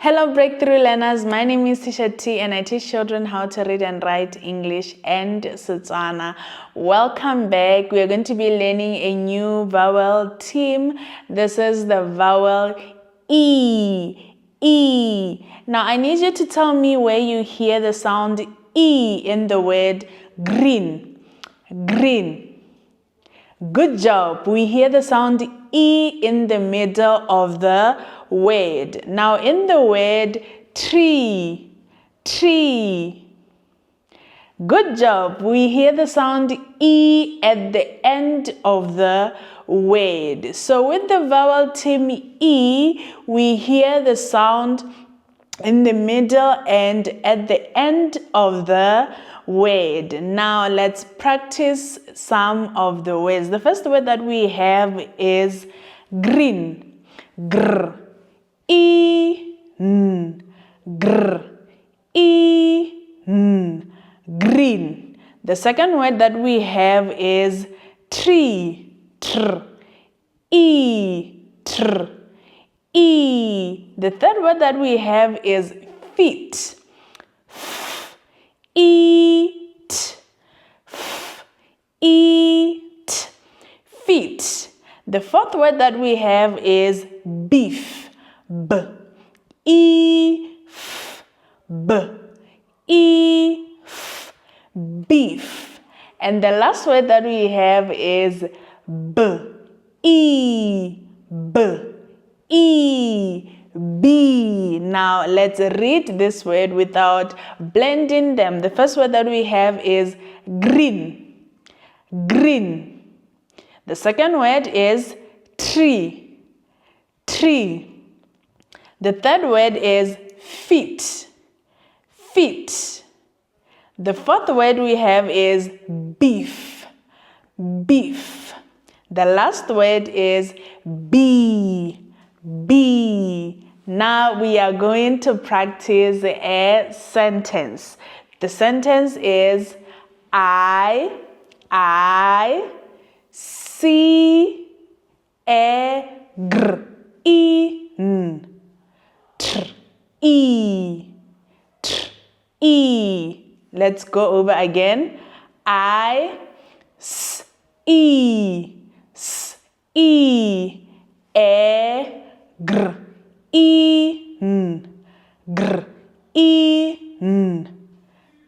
Hello Breakthrough Learners, my name is Tisha T and I teach children how to read and write English and Setswana. Welcome back. We are going to be learning a new vowel team. This is the vowel E. E. Now I need you to tell me where you hear the sound E in the word green. Green. Good job. We hear the sound E in the middle of the word. Now in the word tree, tree. Good job. We hear the sound E at the end of the word. So with the vowel team E, we hear the sound in the middle and at the end of the word. Now let's practice some of the words. The first word that we have is green. Gr. E. N. Gr. E. N. Green. The second word that we have is tree. Tr. E. Tr. E. The third word that we have is feet. F. Eat. F. Eat. Feet. The fourth word that we have is beef. B. E. F. B. E. F. Beef. And the last word that we have is B. E. B. E. B. Now let's read this word without blending them. The first word that we have is green. Green. The second word is tree. Tree. The third word is feet. Feet. The fourth word we have is beef. Beef. The last word is bee. Bee. Now we are going to practice a sentence. The sentence is I see a gr e n tr e tr e. Let's go over again. I s e a gr e n gr e n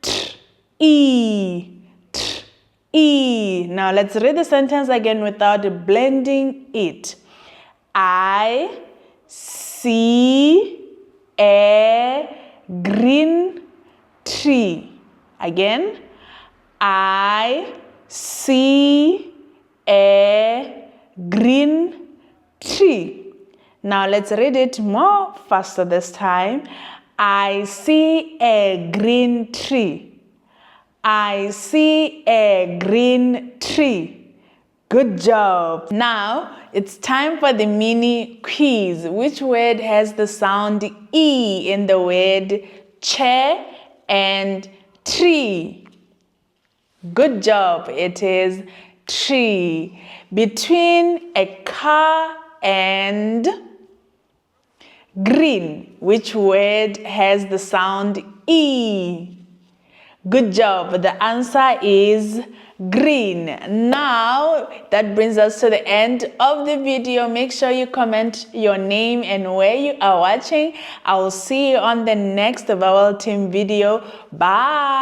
tr e tr e. Now let's read the sentence again without blending it. I see a green tree. Again. I see a green tree. Now let's read it more faster this time. I see a green tree. I see a green tree. Good job. Now it's time for the mini quiz. Which word has the sound E in the word chair and tree? Good job. It is tree. Between a car and green, which word has the sound E? Good job. The answer is green. Now that brings us to the end of the video. Make sure you comment your name and where you are watching. I will see you on the next vowel team video. Bye.